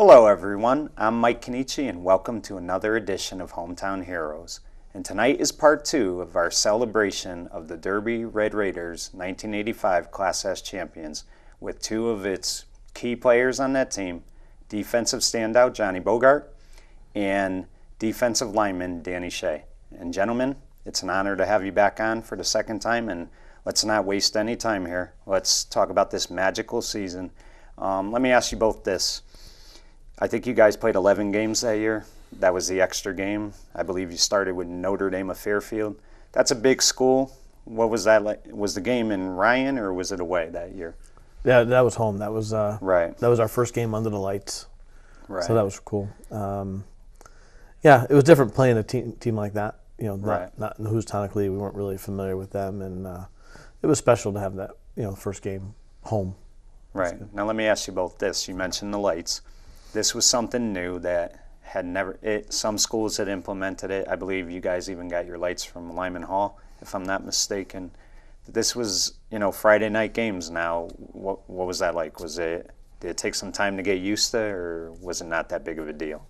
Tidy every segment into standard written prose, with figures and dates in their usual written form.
Hello everyone, I'm Mike Kenichi and welcome to another edition of Hometown Heroes. And tonight is part 2 of our celebration of the Derby Red Raiders 1985 Class S champions with 2 of its key players on that team, defensive standout Johnny Bogart and defensive lineman Danny Shea. And gentlemen, it's an honor to have you back on for the second time, and let's not waste any time here. Let's talk about this magical season. Let me ask you both this. I think you guys played 11 games that year. That was the extra game. I believe you started with Notre Dame of Fairfield. That's a big school. What was that like? Was the game in Ryan or was it away that year? Yeah, that was home. That was right. That was our first game under the lights. Right. So that was cool. Yeah, it was different playing a team like that. You know, not in the Housatonic League. We weren't really familiar with them, and it was special to have that. You know, first game home. Right. Now let me ask you both this. You mentioned the lights. This was something new that had never. Some schools had implemented it. I believe you guys even got your lights from Lyman Hall, if I'm not mistaken. This was, Friday night games now. What was that like? Did it take some time to get used to, or was it not that big of a deal?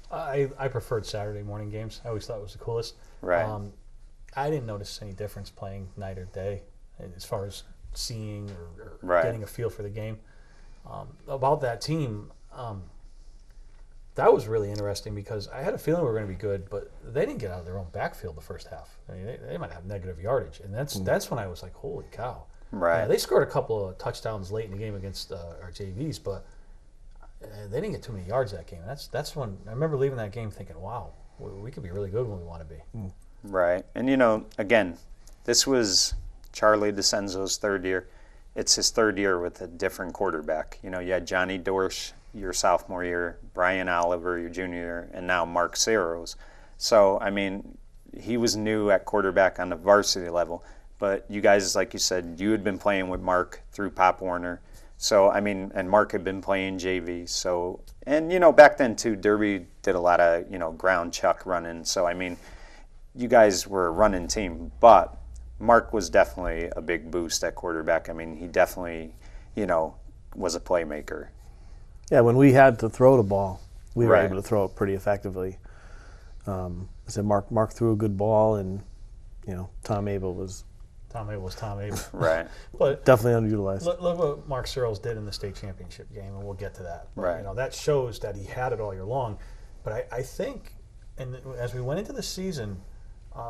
I preferred Saturday morning games. I always thought it was the coolest. Right. I didn't notice any difference playing night or day as far as seeing or getting a feel for the game. About that team, that was really interesting because I had a feeling we were going to be good, but they didn't get out of their own backfield the first half. I mean, they might have negative yardage, and that's when I was like, holy cow. Right. Yeah, they scored a couple of touchdowns late in the game against our JVs, but they didn't get too many yards that game. That's when I remember leaving that game thinking, wow, we could be really good when we want to be. Right. And, again, this was Charlie DeCenzo's third year. It's his third year with a different quarterback. You had Johnny Dorsch your sophomore year, Brian Oliver your junior year, and now Mark Saros. So, I mean, he was new at quarterback on the varsity level. But you guys, like you said, you had been playing with Mark through Pop Warner. So, I mean, and Mark had been playing JV. So, and, back then, too, Derby did a lot of, ground chuck running. So, I mean, you guys were a running team. But Mark was definitely a big boost at quarterback. I mean, he definitely, was a playmaker. Yeah, when we had to throw the ball, we were able to throw it pretty effectively. I said Mark threw a good ball, and, Tom Abel was Tom Abel. Right. But definitely underutilized. Look what Mark Searles did in the state championship game, and we'll get to that. But, right. That shows that he had it all year long. But I think, and as we went into the season,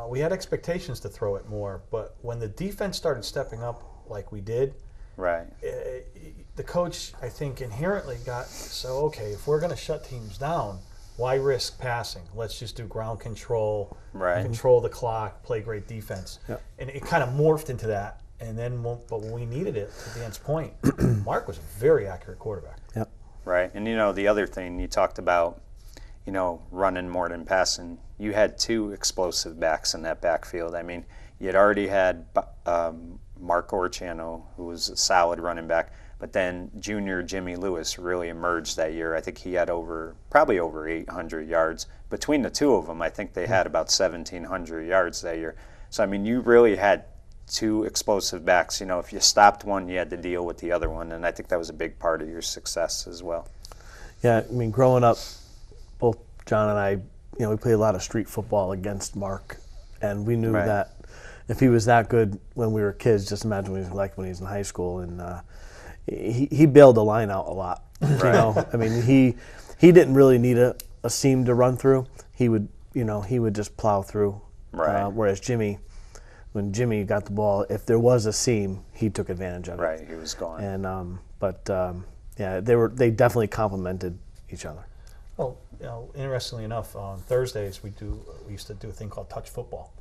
we had expectations to throw it more. But when the defense started stepping up like we did, right, the coach, I think, inherently got, okay, if we're going to shut teams down, why risk passing? Let's just do ground control, control the clock, play great defense. Yep. And it kind of morphed into that. And then, but when we needed it, to Dan's point, Mark was a very accurate quarterback. Yep. Right. And, the other thing you talked about, running more than passing, you had 2 explosive backs in that backfield. I mean, you had already had Mark Orchano, who was a solid running back, but then junior Jimmy Lewis really emerged that year. I think he had probably over 800 yards. Between the 2 of them, I think they had about 1,700 yards that year. So, I mean, you really had 2 explosive backs. If you stopped one, you had to deal with the other one, and I think that was a big part of your success as well. Yeah, I mean, growing up, both John and I, we played a lot of street football against Mark, and we knew that if he was that good when we were kids, just imagine what he was like when he was in high school. And he bailed the line out a lot. Right. I mean, he didn't really need a seam to run through. He would just plow through. Right. Whereas when Jimmy got the ball, if there was a seam, he took advantage of it. Right, he was gone. And they definitely complemented each other. Well, interestingly enough, on Thursdays we used to do a thing called touch football,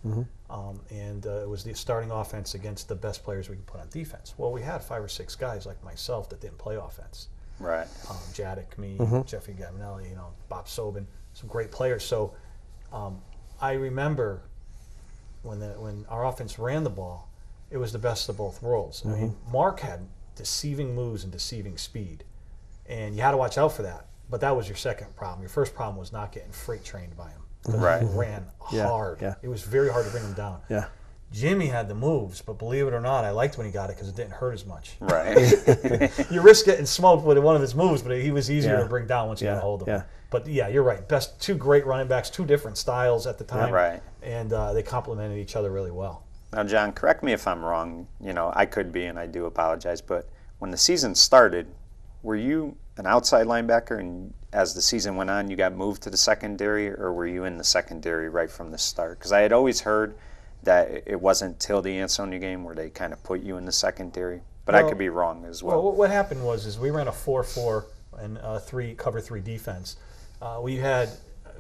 and it was the starting offense against the best players we could put on defense. Well, we had 5 or 6 guys like myself that didn't play offense. Right. Jadek, me, Jeffrey Gavinelli, Bob Sobin, some great players. So I remember when our offense ran the ball, it was the best of both worlds. I mean, Mark had deceiving moves and deceiving speed, and you had to watch out for that. But that was your second problem. Your first problem was not getting freight trained by him. Right. He ran hard. Yeah. It was very hard to bring him down. Yeah. Jimmy had the moves, but believe it or not, I liked when he got it because it didn't hurt as much. Right. You risk getting smoked with one of his moves, but he was easier to bring down once you got a hold of him. But yeah, you're right. Best two great running backs, two different styles at the time, right? And they complemented each other really well. Now, John, correct me if I'm wrong. I could be, and I do apologize. But when the season started, were you an outside linebacker, and as the season went on, you got moved to the secondary, or were you in the secondary right from the start? Because I had always heard that it wasn't till the Ansonia game where they kind of put you in the secondary, but I could be wrong as well. Well, what happened was we ran a 4-4 and cover 3 defense. We had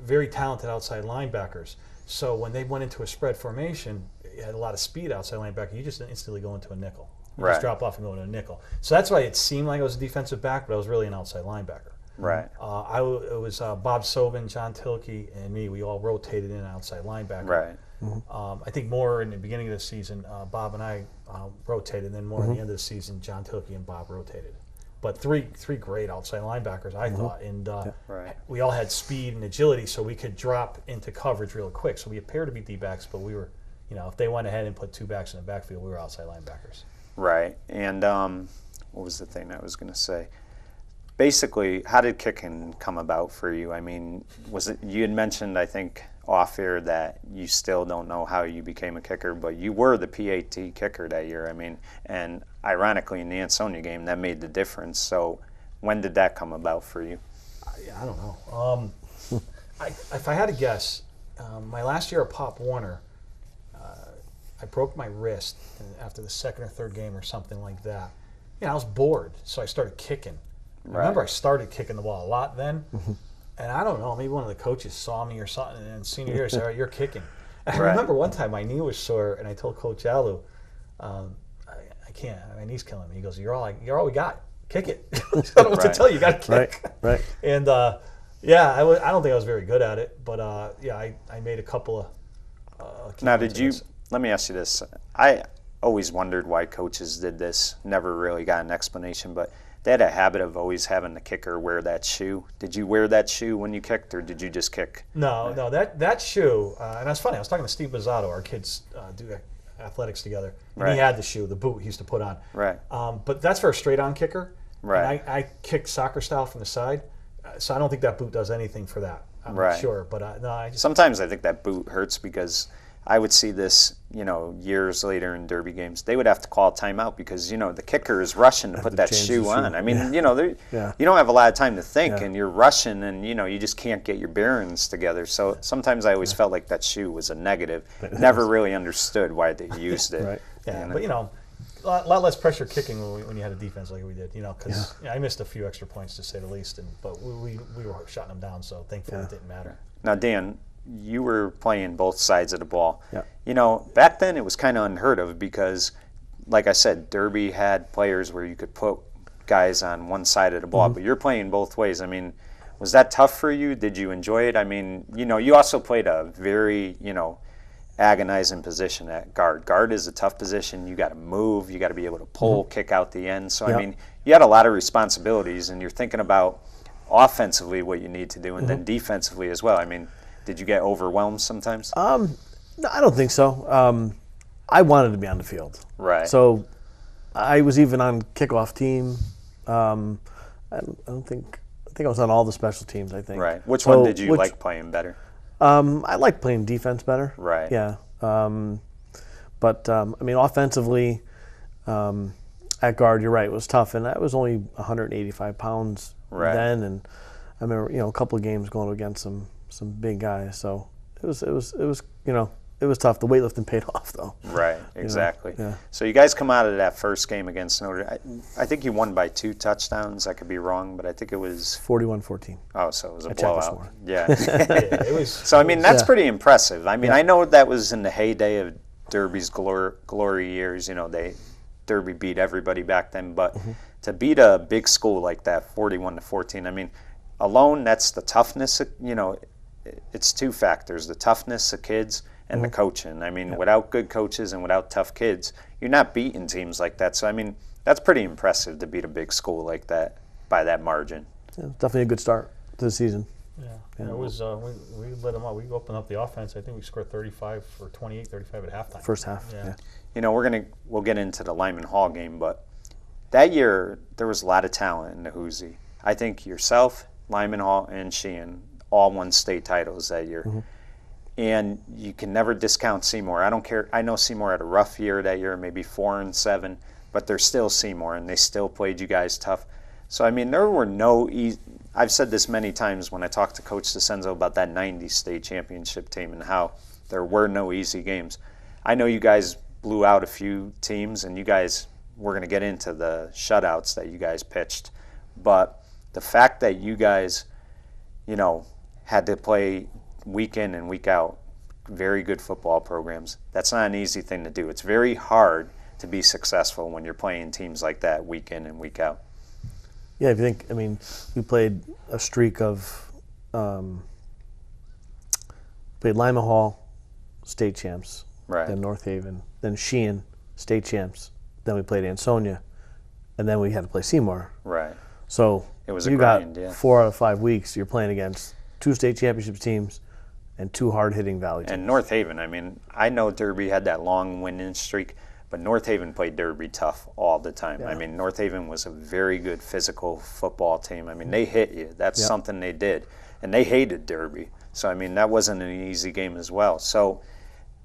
very talented outside linebackers, so when they went into a spread formation, it had a lot of speed outside linebacker. You just instantly go into a nickel. You just drop off and go into a nickel. So that's why it seemed like I was a defensive back, but I was really an outside linebacker. Right. It was Bob Sobin, John Tilkey, and me. We all rotated in outside linebacker. Right. I think more in the beginning of the season, Bob and I rotated, and then more at the end of the season, John Tilkey and Bob rotated. But three great outside linebackers, I thought, and we all had speed and agility, so we could drop into coverage real quick. So we appeared to be D-backs, but we were, if they went ahead and put 2 backs in the backfield, we were outside linebackers. Right. And what was the thing I was going to say? Basically, how did kicking come about for you? I mean, was it you had mentioned, I think, off air that you still don't know how you became a kicker, but you were the PAT kicker that year. I mean, and ironically, in the Ansonia game, that made the difference. So when did that come about for you? I don't know. If I had to guess, my last year at Pop Warner, I broke my wrist after the second or third game or something like that. I was bored, so I started kicking. I remember I started kicking the ball a lot then, and I don't know, maybe one of the coaches saw me or something, and senior year said, "All right, you're kicking." I remember one time my knee was sore, and I told Coach Alu, "I can't, my knee's killing me." He goes, "You're all we got. Kick it." I don't know what to tell you. You got to kick. Right. And I don't think I was very good at it, but I made a couple of. Now, let me ask you this. I always wondered why coaches did this. Never really got an explanation, but they had a habit of always having the kicker wear that shoe. Did you wear that shoe when you kicked, or did you just kick? No, that shoe, and that's funny. I was talking to Steve Bizzato. Our kids do athletics together, and he had the shoe, the boot he used to put on. Right. But that's for a straight-on kicker. Right. And I kick soccer style from the side, so I don't think that boot does anything for that. I'm not sure, but no. Sometimes I think that boot hurts because I would see this, years later in derby games. They would have to call a timeout because, the kicker is rushing to put that shoe on. I mean, you don't have a lot of time to think, and you're rushing, and, you just can't get your bearings together. So sometimes I always felt like that shoe was a negative. Never really understood why they used it. Right. Yeah, but, a lot less pressure kicking when you had a defense like we did, because I missed a few extra points to say the least, but we were shutting them down, so thankfully it didn't matter. Now, Dan, you were playing both sides of the ball. Yeah. Back then it was kind of unheard of because, like I said, Derby had players where you could put guys on one side of the ball, but you're playing both ways. I mean, was that tough for you? Did you enjoy it? I mean, you also played a very, agonizing position at guard. Guard is a tough position. You got to move. You got to be able to pull, kick out the end. So, I mean, you had a lot of responsibilities, and you're thinking about offensively what you need to do, and then defensively as well. I mean, did you get overwhelmed sometimes? No, I don't think so. I wanted to be on the field. Right. So I was even on kickoff team. I think I was on all the special teams, I think. Right. Which one did you like playing better? I like playing defense better. Right. Yeah. But offensively, at guard, you're right, it was tough. And I was only 185 pounds then. And I remember, a couple of games going against some big guys. So it was it was tough. The weightlifting paid off, though. Right, exactly. Yeah. So you guys come out of that first game against Notre Dame. I think you won by 2 touchdowns. I could be wrong, but I think it was 41-14. Oh, so it was a blowout. Yeah. It was. So that's pretty impressive. I mean, I know that was in the heyday of Derby's glory years. Derby beat everybody back then, but to beat a big school like that, 41-14. I mean, alone that's the toughness. It's 2 factors: the toughness of kids and the coaching. I mean, without good coaches and without tough kids, you're not beating teams like that. So, I mean, that's pretty impressive to beat a big school like that by that margin. Yeah, definitely a good start to the season. Yeah. Yeah. It was we lit them up. We opened up the offense. I think we scored 35 or 28, 35 at halftime. First half. Yeah. You know, we'll get into the Lyman Hall game, but that year there was a lot of talent in the Hoosier. I think yourself, Lyman Hall, and Sheehan all won state titles that year. Mm-hmm. And you can never discount Seymour. I don't care. I know Seymour had a rough year that year, maybe 4-7, but they're still Seymour, and they still played you guys tough. So, I mean, there were no easy. I've said this many times when I talked to Coach DeCenzo about that 90 state championship team and how there were no easy games. I know you guys blew out a few teams, and you guys, we're going to get into the shutouts that you guys pitched. But the fact that you guys, you know, had to play week in and week out very good football programs, that's not an easy thing to do. It's very hard to be successful when you're playing teams like that week in and week out. Yeah, if you think, I mean, we played a streak of, played Lima Hall, state champs, right. Then North Haven, then Sheehan, state champs, then we played Ansonia, and then we had to play Seymour. Right. So it was you grind, got 4 out of 5 weeks you're playing against 2 state championship teams and 2 hard-hitting Valley teams. And North Haven, I mean, I know Derby had that long winning streak, but North Haven played Derby tough all the time. Yeah. I mean, North Haven was a very good physical football team. I mean, they hit you. That's something they did. And they hated Derby. So, I mean, that wasn't an easy game as well. So,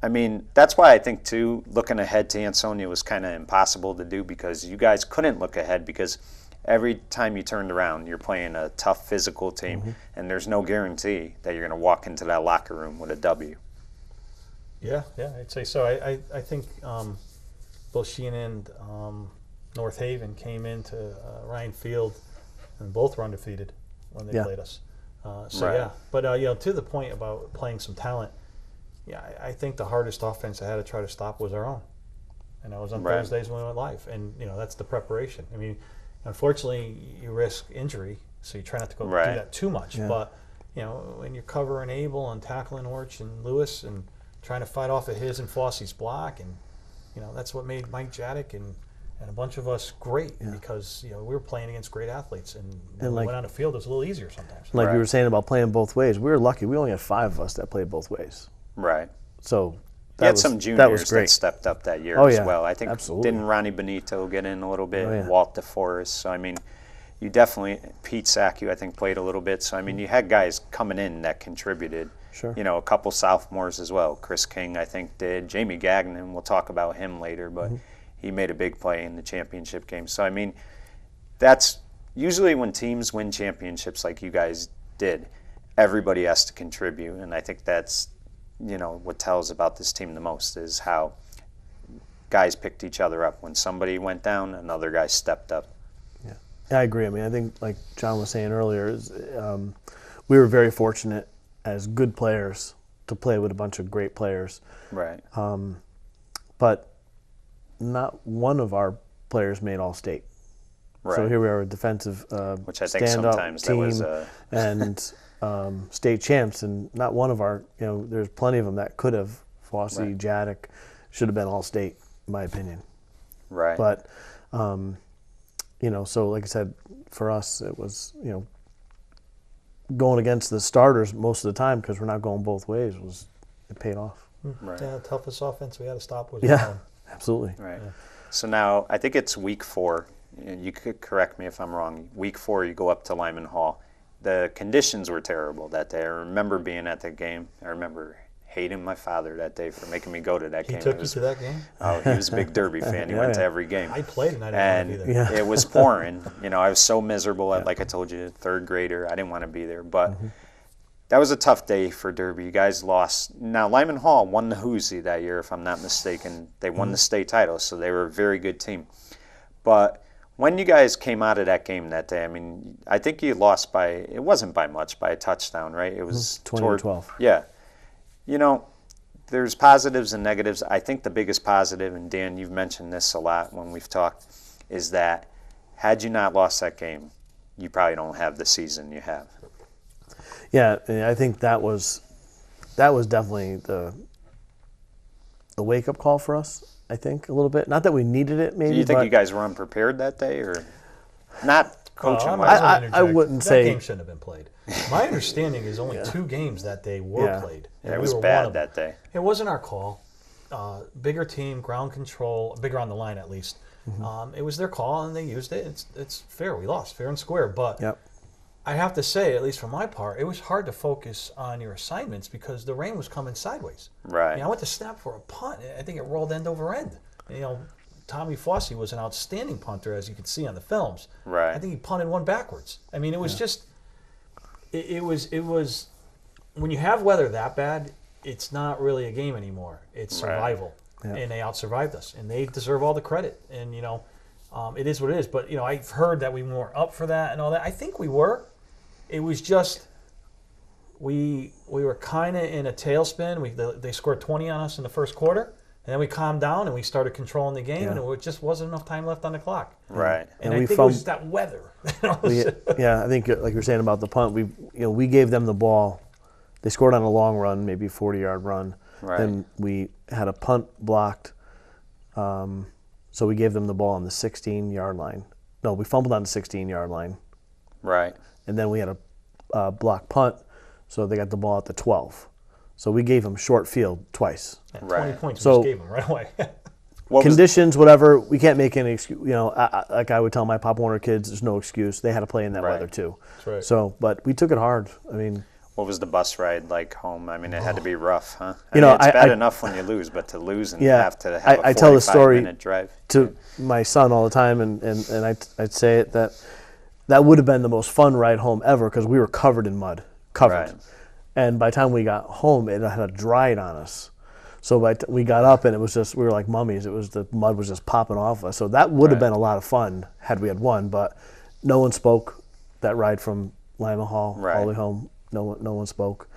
I mean, that's why I think, too, looking ahead to Ansonia was kind of impossible to do because you guys couldn't look ahead because every time you turned around, you're playing a tough physical team, and there's no guarantee that you're going to walk into that locker room with a W. Yeah, I'd say so. I think both Sheehan and North Haven came into Ryan Field, and both were undefeated when they played us. But you know, to the point about playing some talent, I think the hardest offense I had to try to stop was our own, and that was on Thursdays when we went live, and you know that's the preparation. I mean, unfortunately, you risk injury, so you try not to go do that too much. Yeah. But you know, when you're covering Abel and tackling Orch and Lewis and trying to fight off of his and Fossey's block, and you know that's what made Mike Jadek and a bunch of us great because you know we were playing against great athletes, and when we went on the field, it was a little easier sometimes. Like you were saying about playing both ways, we were lucky. We only had 5 of us that played both ways. Right. So you had some juniors that stepped up that year as well. I think didn't Ronnie Benito get in a little bit? Walt DeForest. So I mean, you definitely Pete Sackey I think played a little bit. So I mean, you had guys coming in that contributed. Sure. You know, a couple sophomores as well. Chris King I think did. Jamie Gagnon. We'll talk about him later, but he made a big play in the championship game. So I mean, that's usually when teams win championships like you guys did. Everybody has to contribute, and I think that's, you know, what tells about this team the most is how guys picked each other up. When somebody went down, another guy stepped up. Yeah, I agree. I mean, I think like John was saying earlier, we were very fortunate as good players to play with a bunch of great players. Right. But not one of our players made All-State. Right. So here we are, a defensive which I think sometimes team that was and state champs, and not one of our, you know, there's plenty of them that could have. Fossey, Jadek, should have been All-State, in my opinion. Right. But, you know, so like I said, for us, it was, you know, going against the starters most of the time because we're not going both ways, it paid off. Right. Yeah, the toughest offense we had to stop was absolutely. Right. Yeah. So now I think it's week 4. You could correct me if I'm wrong. Week 4, you go up to Lyman Hall. The conditions were terrible that day. I remember being at the game. I remember hating my father that day for making me go to that game. He took you to that game? Oh, he was a big Derby fan. He went to every game. I played and I didn't want to be there. It was pouring. You know, I was so miserable. Like I told you, 3rd grader. I didn't want to be there. But that was a tough day for Derby. You guys lost. Now, Lyman Hall won the Hoosier that year, if I'm not mistaken. They won the state title, so they were a very good team. But when you guys came out of that game that day, I mean, I think you lost by, it wasn't by much, by a touchdown, right? It was 20-12. Yeah. You know, there's positives and negatives. I think the biggest positive, and Dan, you've mentioned this a lot when we've talked, is that had you not lost that game, you probably don't have the season you have. Yeah, I think that was definitely the wake-up call for us. I think a little bit. Not that we needed it, maybe. Do you think you guys were unprepared that day, or not coaching. I wouldn't say that game shouldn't have been played. My understanding is only 2 games that day were played. It was bad that day. It wasn't our call. Bigger team, ground control, bigger on the line at least. It was their call, and they used it. It's fair. We lost, fair and square. But I have to say, at least for my part, it was hard to focus on your assignments because the rain was coming sideways. Right. I went to snap for a punt. I think it rolled end over end. And, Tommy Fossey was an outstanding punter, as you can see on the films. Right. I think he punted one backwards. I mean, it was just it was when you have weather that bad, it's not really a game anymore. It's survival. Right. And they out-survived us, and they deserve all the credit. And, it is what it is. But, I've heard that we weren't up for that and all that. I think we were. It was just we were kind of in a tailspin. They scored 20 on us in the first quarter. And then we calmed down and we started controlling the game, and it just wasn't enough time left on the clock. Right. And I think it was that weather. I think like you're saying about the punt, we gave them the ball. They scored on a long run, maybe a 40-yard run. Right. Then we had a punt blocked, so we gave them the ball on the 16-yard line. No, we fumbled on the 16-yard line. Right. And then we had a block punt, so they got the ball at the 12. So we gave them short field twice. At 20 points, we just gave them right away. Conditions, whatever, we can't make any excuse. Like I would tell my Pop Warner kids, there's no excuse. They had to play in that weather too. That's right. So, but we took it hard. I mean, what was the bus ride like home? I mean, it had to be rough, huh? It's bad enough when you lose, but to lose and have to have a 45-minute drive. To my son all the time, and I'd say it that would have been the most fun ride home ever because we were covered in mud, Right. And by the time we got home, it had dried on us. So we got up, and it was just, we were like mummies. It was, the mud was just popping off us. So that would have been a lot of fun had we had won, but no one spoke that ride from Lima Hall all the way home. No one spoke.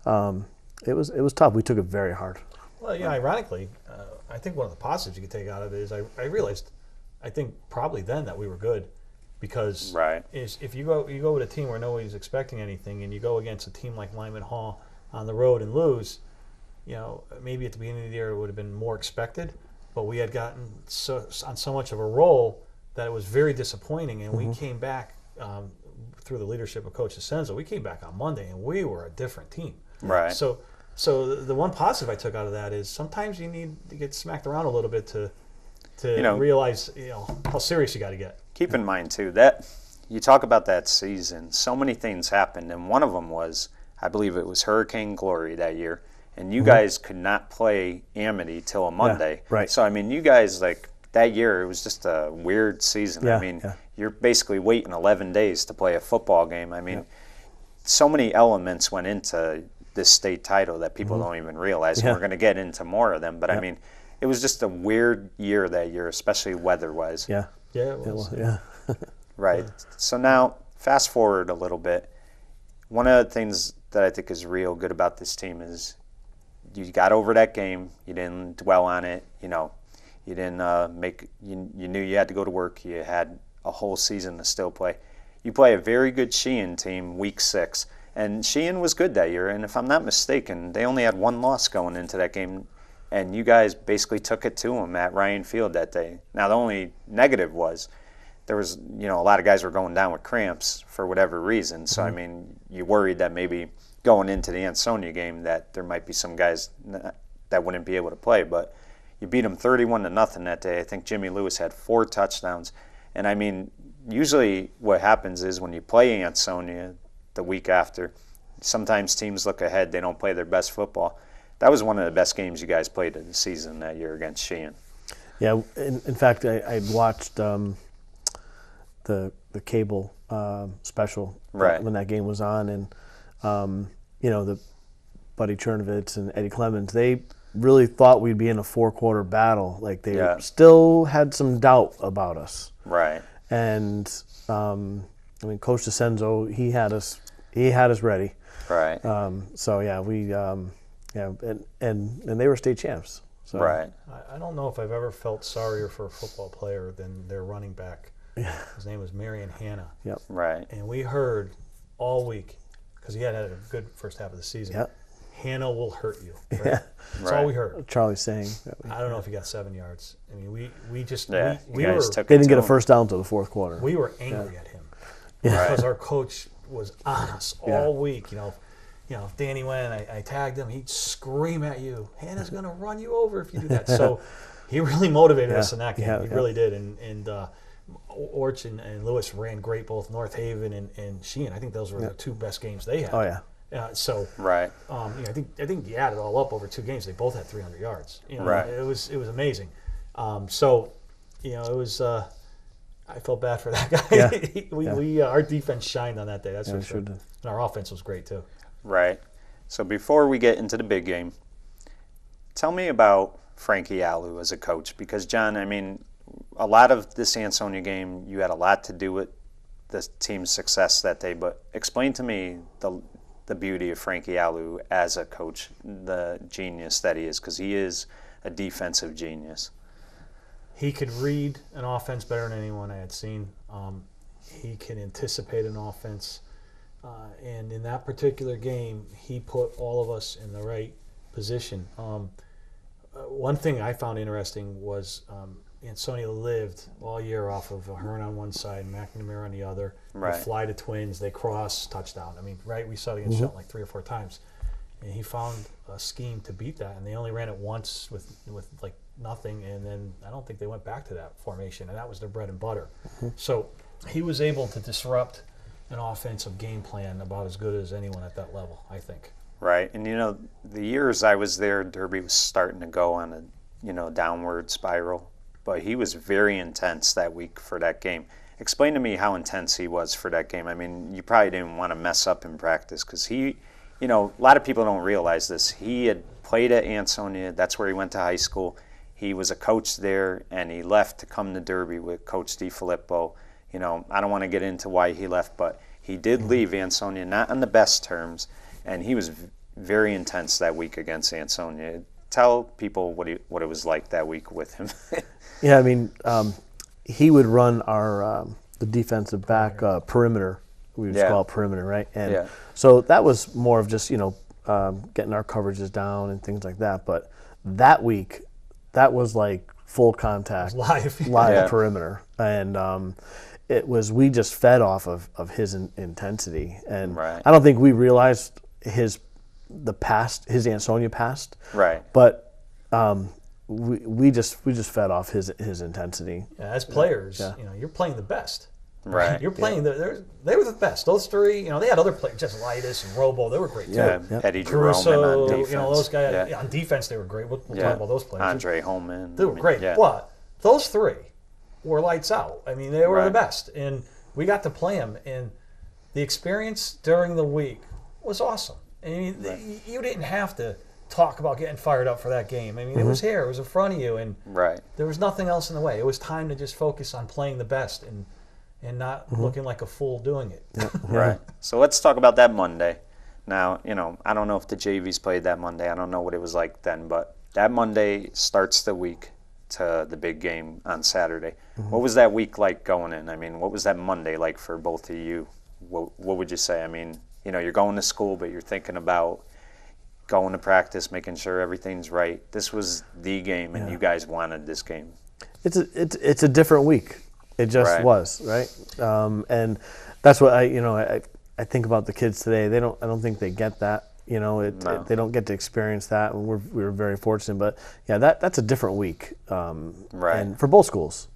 It was tough. We took it very hard. Well, ironically, I think one of the positives you could take out of it is I realized, I think probably then that we were good. Because if you go with a team where nobody's expecting anything, and you go against a team like Lyman Hall on the road and lose, maybe at the beginning of the year it would have been more expected, but we had gotten on so much of a roll that it was very disappointing, and we came back through the leadership of Coach Asenzo. We came back on Monday, and we were a different team. Right. So the one positive I took out of that is sometimes you need to get smacked around a little bit to realize how serious you got to get. Keep in mind, too, that you talk about that season, so many things happened, and one of them was, I believe it was Hurricane Glory that year, and you guys could not play Amity till a Monday. Yeah, right. So, I mean, you guys, that year, it was just a weird season. Yeah, I mean, you're basically waiting 11 days to play a football game. I mean, so many elements went into this state title that people don't even realize, and we're going to get into more of them, but I mean, it was just a weird year that year, especially weather-wise. Yeah. Yeah, it was. Right. So now, fast forward a little bit. One of the things that I think is real good about this team is you got over that game. You didn't dwell on it. You didn't you knew you had to go to work. You had a whole season to still play. You play a very good Sheehan team week 6. And Sheehan was good that year. And if I'm not mistaken, they only had one loss going into that game. And you guys basically took it to them at Ryan Field that day. Now, the only negative was there was, a lot of guys were going down with cramps for whatever reason. So, I mean, you worried that maybe going into the Ansonia game that there might be some guys that wouldn't be able to play. But you beat them 31-0 that day. I think Jimmy Lewis had 4 touchdowns. And, I mean, usually what happens is when you play Ansonia the week after, sometimes teams look ahead. They don't play their best football. That was one of the best games you guys played in the season that year against Sheehan. Yeah, in fact, I watched the cable special when that game was on, and the Buddy Chernovitz and Eddie Clemens, they really thought we'd be in a 4-quarter battle. Like they still had some doubt about us. Right. And Coach DeCenzo, he had us ready. Right. And they were state champs. So. Right. I don't know if I've ever felt sorrier for a football player than their running back. His name was Marion Hanna. Yep. Right. And we heard all week, because he had a good first half of the season, Hanna will hurt you. Right? Yeah. That's all we heard. Charlie's saying. I don't know if he got 7 yards. I mean, we just they were. took They didn't get a first down until the fourth quarter. We were angry at him. because our coach was on us all week. You know, if Danny went and I tagged him, he'd scream at you, Hannah's going to run you over if you do that. So he really motivated us in that game. He really did. And Orch and Lewis ran great, both North Haven and Shea. I think those were the two best games they had. Oh, yeah. Right. I think you add it all up over 2 games, they both had 300 yards. Right. It was amazing. It was. I felt bad for that guy. We our defense shined on that day. That's for sure. And our offense was great too. Right. So before we get into the big game, tell me about Frankie Alou as a coach, because John, I mean, a lot of this Ansonia game, you had a lot to do with the team's success that day. But explain to me the beauty of Frankie Alou as a coach, the genius that he is, because he is a defensive genius. He could read an offense better than anyone I had seen. He can anticipate an offense. And in that particular game, he put all of us in the right position. One thing I found interesting was Ansonia lived all year off of Ahern on one side and McNamara on the other. Right. They fly to twins, they cross, touchdown. I mean, right, we saw it against Shelton like 3 or 4 times. And he found a scheme to beat that. And they only ran it once with like nothing, and then I don't think they went back to that formation, and that was their bread and butter. So he was able to disrupt an offensive game plan about as good as anyone at that level, I think. Right. And, the years I was there, Derby was starting to go on a, downward spiral. But he was very intense that week for that game. Explain to me how intense he was for that game. I mean, you probably didn't want to mess up in practice because he, a lot of people don't realize this. He had played at Ansonia. That's where he went to high school. He was a coach there, and he left to come to Derby with Coach DiFilippo. I don't want to get into why he left, but he did leave Ansonia, not on the best terms, and he was very intense that week against Ansonia. Tell people what it was like that week with him. Yeah, I mean, he would run our the defensive back perimeter. We would call it perimeter, right? And so that was more of just getting our coverages down and things like that. But that week, that was like full contact, live perimeter, and we just fed off of his intensity, and I don't think we realized his Ansonia past, right? But we just fed off his intensity. Yeah, as players, you're playing the best. Right. You're playing they were the best. Those 3, they had other players, just Litus and Robo, they were great too. Yeah, Eddie Caruso, on defense. Those guys on defense they were great. We'll talk about those players. Andre Holman. They were great. But those 3 were lights out. I mean, they were the best. And we got to play them, and the experience during the week was awesome. I mean, you didn't have to talk about getting fired up for that game. I mean, it was here, it was in front of you, and there was nothing else in the way. It was time to just focus on playing the best and not looking like a fool doing it. Right. So let's talk about that Monday. Now, I don't know if the JVs played that Monday. I don't know what it was like then, but that Monday starts the week to the big game on Saturday. What was that week like going in? I mean, what was that Monday like for both of you? What would you say? I mean, you're going to school, but you're thinking about going to practice, making sure everything's right. This was the game, and you guys wanted this game. It's a different week. It just was, right? And that's what I think about the kids today. I don't think they get that. They don't get to experience that, and we were very fortunate. But that's a different week, and for both schools,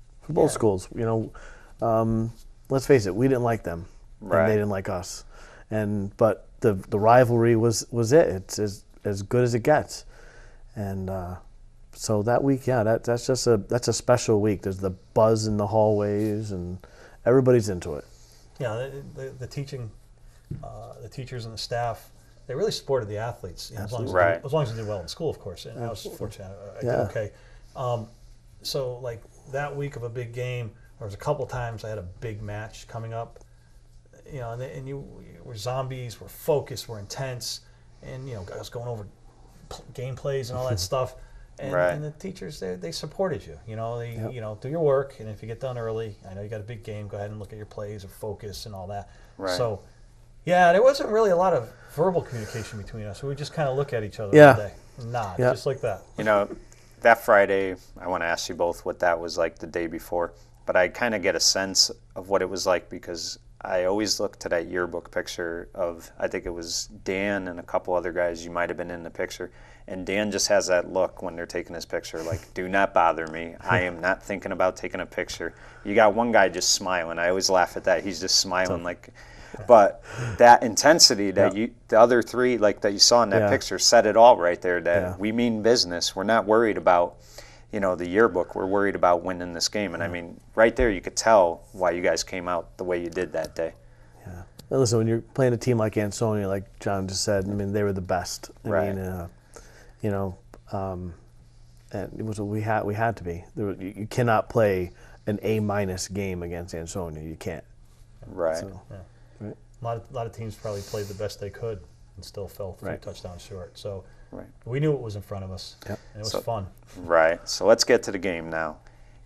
let's face it, we didn't like them, and they didn't like us, but the rivalry was it. It's as good as it gets, and so that week, that's a special week. There's the buzz in the hallways, and everybody's into it. Yeah, the teachers and the staff, they really supported the athletes. As long as they did well in school, of course. And I was fortunate. I did okay. So like that week of a big game, there was a couple times I had a big match coming up. And you were zombies, we're focused, we're intense, and guys going over game plays and all that stuff. And the teachers, they supported you. Do your work, and if you get done early, I know you got a big game, go ahead and look at your plays or focus and all that. Right. So, there wasn't really a lot of verbal communication between us. We would just kind of look at each other all day, nod, just like that. That Friday, I want to ask you both what that was like the day before, but I kind of get a sense of what it was like because I always look to that yearbook picture of, I think it was Dan and a couple other guys, you might have been in the picture, and Dan just has that look when they're taking his picture, like, do not bother me. I am not thinking about taking a picture. You got one guy just smiling. I always laugh at that. He's just smiling like, but that intensity that the other three, like that you saw in that picture, said it all right there, that we mean business. We're not worried about, the yearbook. We're worried about winning this game. And I mean, right there, you could tell why you guys came out the way you did that day. Yeah. Now listen, when you're playing a team like Ansonia, like John just said, I mean, they were the best. I mean, and it was what we had to be. You cannot play an A- game against Ansonia. You can't. Right. So, right. A lot of teams probably played the best they could and still fell 3 touchdowns short. So we knew what was in front of us, and it was fun. Right. So let's get to the game now.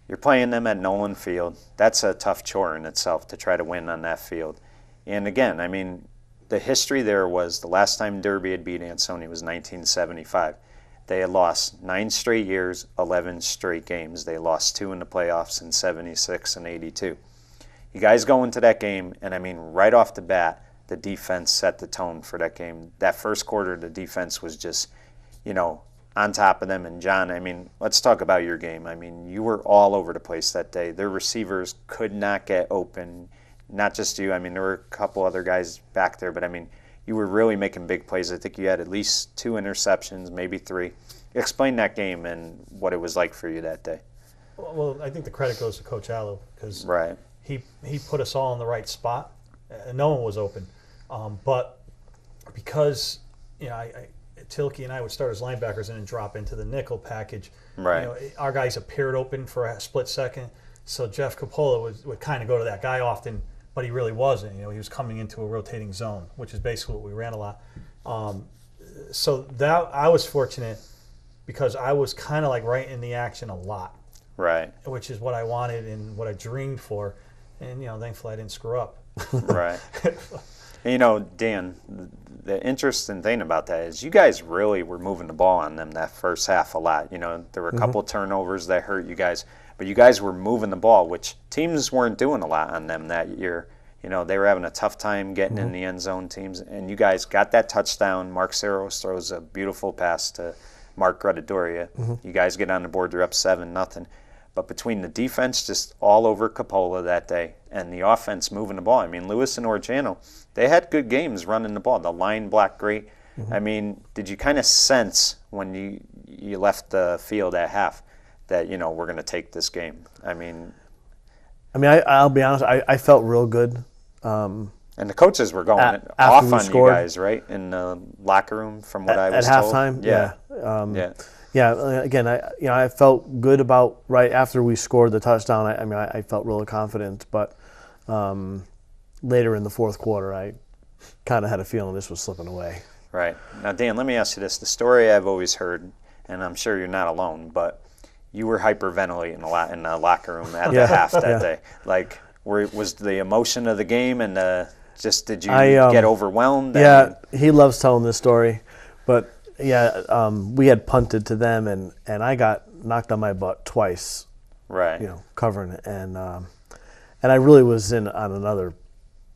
You're playing them at Nolan Field. That's a tough chore in itself to try to win on that field. And again, I mean, the history there was the last time Derby had beat Ansonia was 1975. They had lost 9 straight years, 11 straight games. They lost 2 in the playoffs in 76 and 82. You guys go into that game, and I mean, right off the bat, the defense set the tone for that game. That first quarter, the defense was just, on top of them. And John, I mean, let's talk about your game. I mean, you were all over the place that day. Their receivers could not get open. Not just you. I mean, there were a couple other guys back there, but I mean, you were really making big plays. I think you had at least 2 interceptions, maybe 3. Explain that game and what it was like for you that day. Well, I think the credit goes to Coach Allo because he put us all in the right spot. No one was open. But because, Tilke and I would start as linebackers and then drop into the nickel package. Right. Our guys appeared open for a split second. So Jeff Coppola would kind of go to that guy often, but he really wasn't. He was coming into a rotating zone, which is basically what we ran a lot. So that I was fortunate because I was kind of like right in the action a lot. Right. Which is what I wanted and what I dreamed for. And, thankfully I didn't screw up. Right. And, Dan, the interesting thing about that is you guys really were moving the ball on them that first half a lot. There were a couple turnovers that hurt you guys, but you guys were moving the ball, which teams weren't doing a lot on them that year. They were having a tough time getting in the end zone, teams, and you guys got that touchdown. Mark Saros throws a beautiful pass to Mark Gradadoria. You guys get on the board, you're up 7-0. But between the defense just all over Coppola that day and the offense moving the ball, I mean, Lewis and Orgiano, they had good games running the ball. The line blocked great. I mean, did you kind of sense when you left the field at half that, we're going to take this game? I mean, I'll be honest, I felt real good. And the coaches were going off on you guys, right, in the locker room from what I was told? At halftime? Yeah. Again, I felt good about right after we scored the touchdown. I felt really confident, but later in the fourth quarter, I kind of had a feeling this was slipping away. Right. Now, Dan, let me ask you this. The story I've always heard, and I'm sure you're not alone, but you were hyperventilating a lot in the locker room at the half that day. Like, was the emotion of the game and did you get overwhelmed? Yeah, he loves telling this story, but we had punted to them, and I got knocked on my butt twice. Right. Covering it, and I really was on another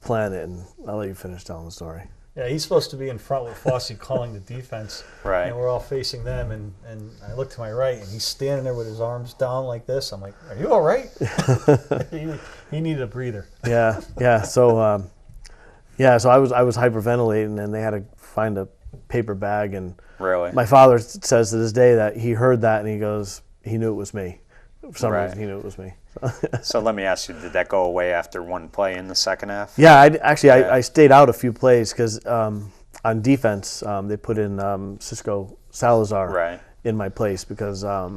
planet. And I'll let you finish telling the story. Yeah, he's supposed to be in front with Fossey calling the defense. Right. And we're all facing them, and I look to my right, and he's standing there with his arms down like this. I'm like, "Are you all right?" he needed a breather. Yeah. So, so I was hyperventilating, and they had to find a paper bag. And really, my father says to this day that he heard that, and he goes, he knew it was me. For some reason, he knew it was me. So let me ask you, did that go away after one play in the second half? Yeah, I stayed out a few plays because on defense they put in Cisco Salazar in my place because I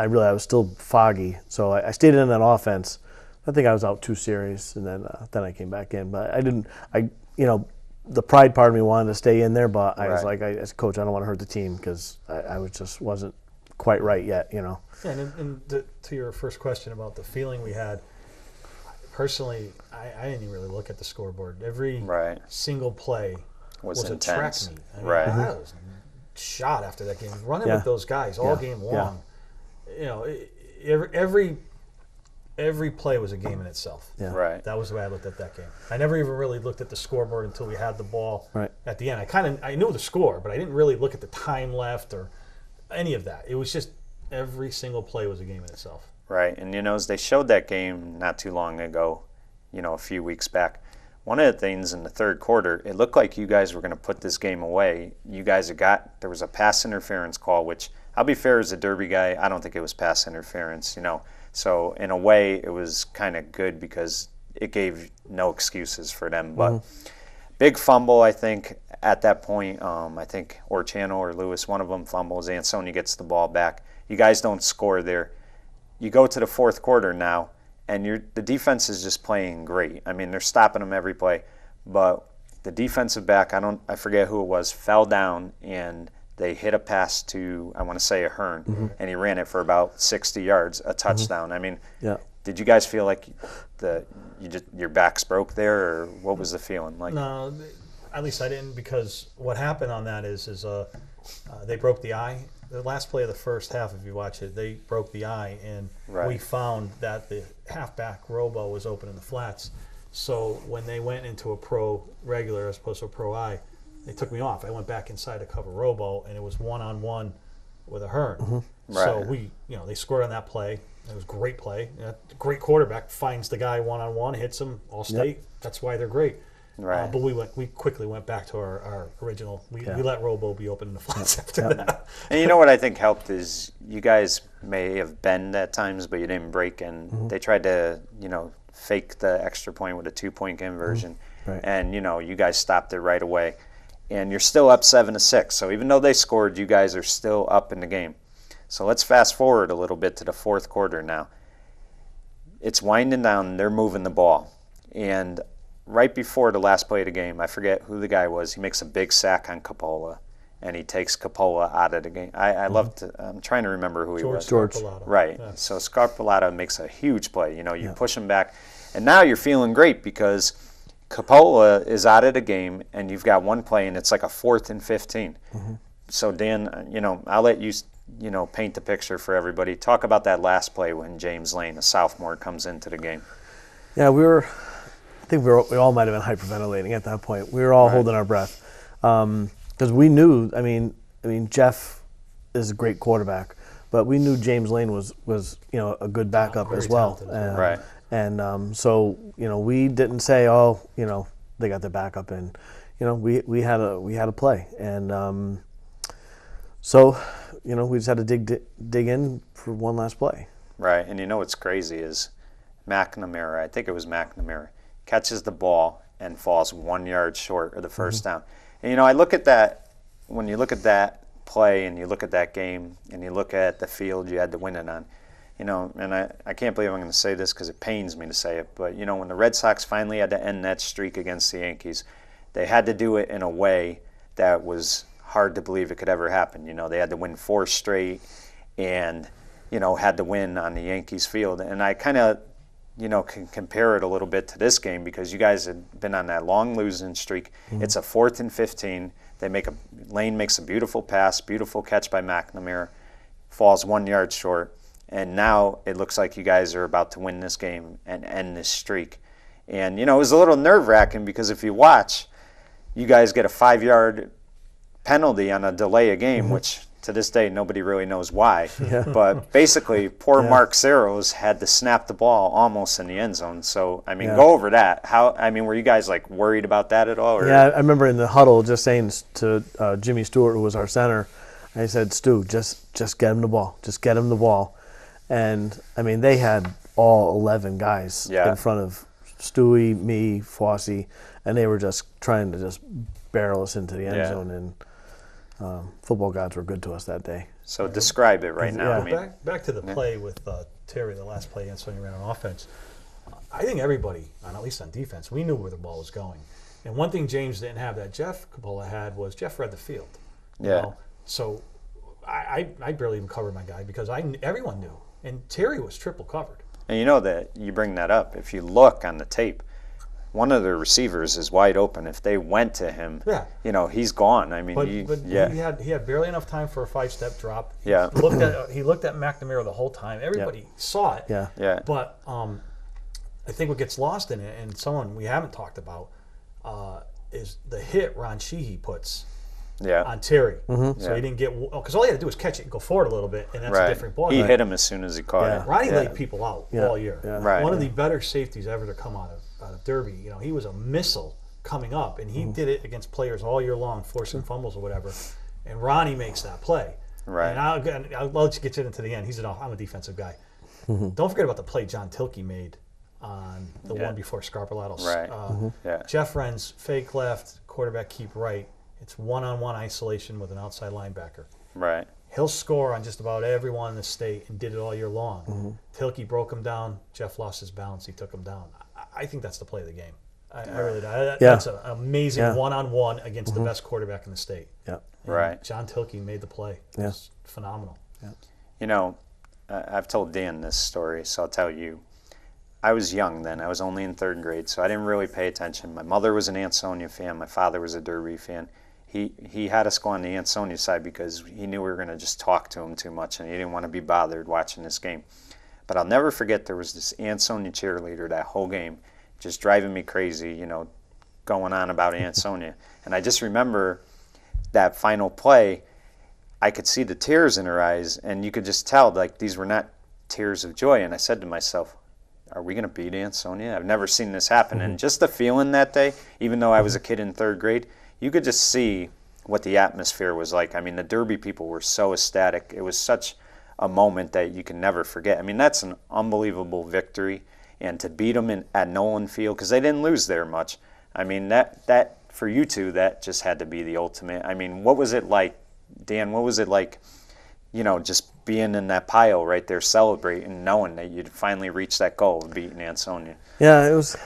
was still foggy. So I stayed in on offense. I think I was out 2 series, and then I came back in. But the pride part of me wanted to stay in there, but I was like, as a coach, I don't want to hurt the team because I wasn't quite right yet, Yeah, and to your first question about the feeling we had, personally, I didn't even really look at the scoreboard. Every single play was a track meet. I was shot after that game. Running with those guys all game long. Every every play was a game in itself. Yeah. Right. That was the way I looked at that game. I never even really looked at the scoreboard until we had the ball at the end. I knew the score, but I didn't really look at the time left or any of that. It was just every single play was a game in itself. Right, and as they showed that game not too long ago, a few weeks back, one of the things in the third quarter, it looked like you guys were going to put this game away. You guys there was a pass interference call, which I'll be fair as a Derby guy, I don't think it was pass interference, So in a way, it was kind of good because it gave no excuses for them. But big fumble, I think, at that point. I think Orchano or Lewis, one of them fumbles. Ansoni gets the ball back. You guys don't score there. You go to the fourth quarter now, and the defense is just playing great. I mean, they're stopping them every play. But the defensive back, I forget who it was, fell down, and they hit a pass to, I want to say, Ahern, and he ran it for about 60 yards, a touchdown. I mean, did you guys feel like your backs broke there, or what was the feeling like? No, at least I didn't, because what happened on that is they broke the eye. The last play of the first half, if you watch it, they broke the eye, and we found that the halfback robo was open in the flats. So when they went into a pro regular as opposed to a pro eye, they took me off. I went back inside to cover robo, and it was one-on-one with Ahern. So they scored on that play. It was a great play. Great quarterback finds the guy one-on-one, hits him, all state. That's why they're great. Right. But we quickly went back to our original. We let robo be open in the flats after that. And you know what I think helped is you guys may have bend at times, but you didn't break, and they tried to fake the extra point with a 2-point conversion, and you guys stopped it right away, and you're still up 7-6. So even though they scored, you guys are still up in the game. So let's fast forward a little bit to the fourth quarter now. It's winding down. They're moving the ball, and right before the last play of the game, I forget who the guy was. He makes a big sack on Coppola, and he takes Coppola out of the game. I'm trying to remember who he was. George. Right. Yeah. So Scarpellata makes a huge play. You push him back, and now you're feeling great because Coppola is out of the game, and you've got one play, and it's like a 4th and 15. So Dan, I'll let you paint the picture for everybody. Talk about that last play when James Lane, a sophomore, comes into the game. Yeah, I think we all might have been hyperventilating at that point. We were all holding our breath because we knew. I mean, Jeff is a great quarterback, but we knew James Lane was a good backup as well. And so we didn't say, they got their backup, and we had a play, and so we just had to dig in for one last play. Right, and what's crazy is McNamara. I think it was McNamara. Catches the ball and falls 1 yard short of the first down. And I look at that, when you look at that play and you look at that game and you look at the field you had to win it on, and I can't believe I'm going to say this because it pains me to say it, but when the Red Sox finally had to end that streak against the Yankees, they had to do it in a way that was hard to believe it could ever happen. They had to win 4 straight and had to win on the Yankees field. And I kind of can compare it a little bit to this game because you guys had been on that long losing streak. It's a 4th and 15. Lane makes a beautiful pass, beautiful catch by McNamara, falls 1 yard short, and now it looks like you guys are about to win this game and end this streak. And it was a little nerve-wracking because if you watch, you guys get a 5-yard penalty on a delay of game, which to this day nobody really knows why. But basically, poor Mark Saros had to snap the ball almost in the end zone. So go over that. Were you guys worried about that at all? Or? Yeah, I remember in the huddle just saying to Jimmy Stewart, who was our center, I said, "Stu, just get him the ball. Just get him the ball." And they had all 11 guys in front of Stewie, me, Fossey, and they were just trying to just barrel us into the end zone. And football gods were good to us that day. So describe it right now. Back to the play with Terry, the last play Ansoni ran on offense. I think everybody, at least on defense, we knew where the ball was going. And one thing James didn't have that Jeff Coppola had was Jeff read the field. So I barely even covered my guy because everyone knew. And Terry was triple covered. And that you bring that up. If you look on the tape, one of the receivers is wide open. If they went to him, you know, he's gone. I mean, but he had barely enough time for a 5-step drop. He looked at McNamara the whole time. Everybody saw it. Yeah. But I think what gets lost in it, and someone we haven't talked about, is the hit Ron Sheehy puts on Terry. So he didn't get, because all he had to do was catch it and go forward a little bit, and that's a different ball. He hit him as soon as he caught it. Ronnie laid people out all year. Yeah. One of the better safeties ever to come out of Derby. You know, he was a missile coming up, and he did it against players all year long, forcing fumbles or whatever. And Ronnie makes that play. Right. And I'll let you get you into the end. I'm a defensive guy. Don't forget about the play John Tilkey made on the one before Scarpolato. Right. Jeff Wren's fake left, quarterback keep right. It's one-on-one isolation with an outside linebacker. Right. He'll score on just about everyone in the state and did it all year long. Tilkey broke him down. Jeff lost his balance. He took him down. I think that's the play of the game. I really do. That's an amazing one-on-one against the best quarterback in the state. Yeah. And John Tilkey made the play. It was phenomenal. Yeah. You know, I've told Dan this story, so I'll tell you. I was young then. I was only in 3rd grade, so I didn't really pay attention. My mother was an Ansonia fan. My father was a Derby fan. He had us go on the Ansonia side because he knew we were going to just talk to him too much, and he didn't want to be bothered watching this game. But I'll never forget there was this Ansonia cheerleader that whole game just driving me crazy, you know, going on about Ansonia. And I just remember that final play, I could see the tears in her eyes, and you could just tell, like, these were not tears of joy. And I said to myself, are we going to beat Ansonia? I've never seen this happen. And just the feeling that day, even though I was a kid in 3rd grade, you could just see what the atmosphere was like. I mean, the Derby people were so ecstatic. It was such a moment that you can never forget. I mean, that's an unbelievable victory. And to beat them at Nolan Field, because they didn't lose there much. I mean, that for you two, that just had to be the ultimate. I mean, what was it like, Dan? What was it like, you know, just being in that pile right there, celebrating, knowing that you'd finally reached that goal of beating Ansonia? Yeah, it was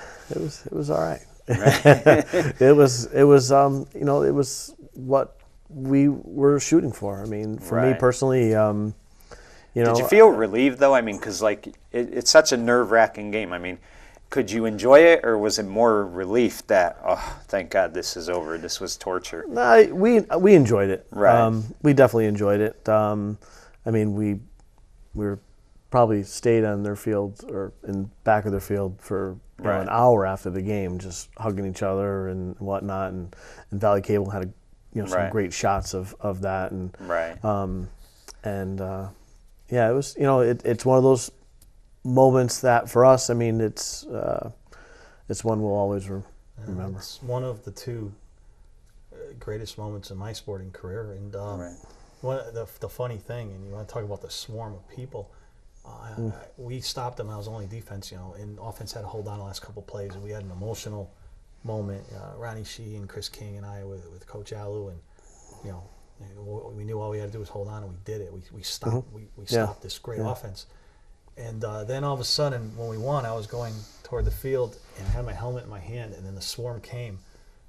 all right. It was you know, it was what we were shooting for. I mean, for me personally, you know. Did you feel relieved though? I mean, because like it's such a nerve-wracking game. I mean, could you enjoy it, or was it more relief that, oh, thank God this is over? This was torture. No, we enjoyed it. Right. We definitely enjoyed it. I mean, we were probably stayed on their field or in back of their field for an hour after the game, just hugging each other and whatnot. And Valley Cable had some great shots of that. And yeah, it was, you know, it's one of those moments that for us, I mean, it's one we'll always remember. It's one of the 2 greatest moments in my sporting career. And one of the funny thing, and you want to talk about the swarm of people, we stopped them. I was only defense, you know, and offense had to hold on the last couple plays, and we had an emotional moment. Ronnie Shea and Chris King and I with Coach Alu, and you know, we knew all we had to do was hold on, and we did it. We stopped. We stopped this great offense, and then all of a sudden, when we won, I was going toward the field and I had my helmet in my hand, and then the swarm came.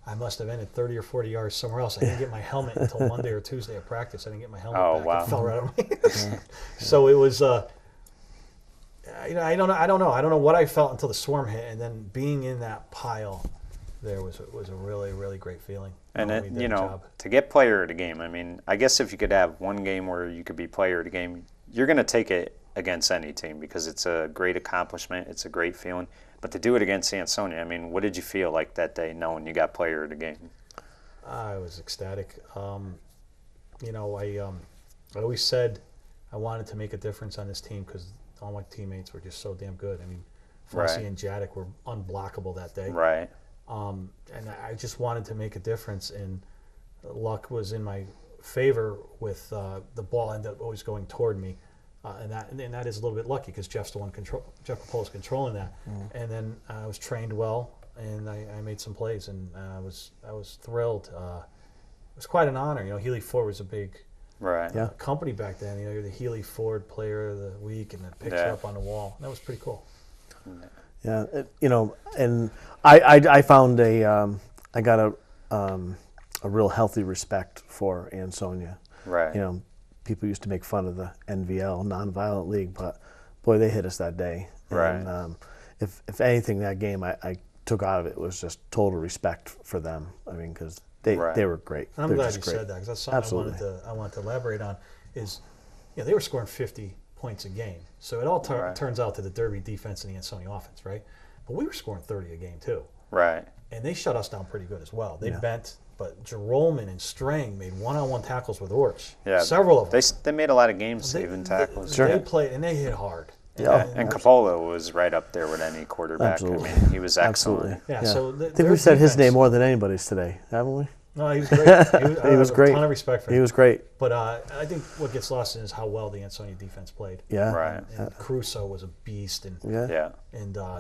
I must have ended 30 or 40 yards somewhere else. I didn't get my helmet until Monday or Tuesday of practice. I didn't get my helmet back. Wow. It fell right out of me. So it was. You know, I don't know what I felt until the swarm hit, and then being in that pile, there was a really, really great feeling. And you know, to get player of the game, I mean, I guess if you could have one game where you could be player of the game, you're going to take it against any team because it's a great accomplishment, it's a great feeling. But to do it against Ansonia, I mean, what did you feel like that day, knowing you got player of the game? I was ecstatic. You know, I always said I wanted to make a difference on this team because all my teammates were just so damn good. I mean, Fossey and Jadek were unblockable that day. Right. And I just wanted to make a difference, and luck was in my favor with the ball ended up always going toward me. And that is a little bit lucky because Jeff's the one Jeff Capola is controlling that. And then I was trained well, and I made some plays, and I was thrilled. It was quite an honor. You know, Healy Ford was a big company back then. You know, you're the Healy Ford Player of the Week, and it picks you up on the wall. That was pretty cool. Yeah, you know, and I found I got a real healthy respect for Ansonia. Right. You know, people used to make fun of the NVL, Nonviolent League, but boy, they hit us that day. Right. And if anything, that game, I took out of it was just total respect for them. I mean, because they were great. And I'm glad you said that, because that's something I wanted to elaborate on. Is they were scoring 50 points a game, so it all turns out to the Derby defense and the Ansonia offense, right? But we were scoring 30 a game too, right? And they shut us down pretty good as well. They bent, but Jerome and Strang made one-on-one tackles with Orch. Yeah, several of them. They made a lot of game-saving tackles. They played and they hit hard. And Coppola was right up there with any quarterback. Absolutely. I mean, he was excellent. Absolutely. Yeah. So I think we've said his name more than anybody's today, haven't we? No, he was great. He was great. A ton of respect for him. He was great. But I think what gets lost is how well the Ansonia defense played. Yeah. Right. And Crusoe was a beast, and Jay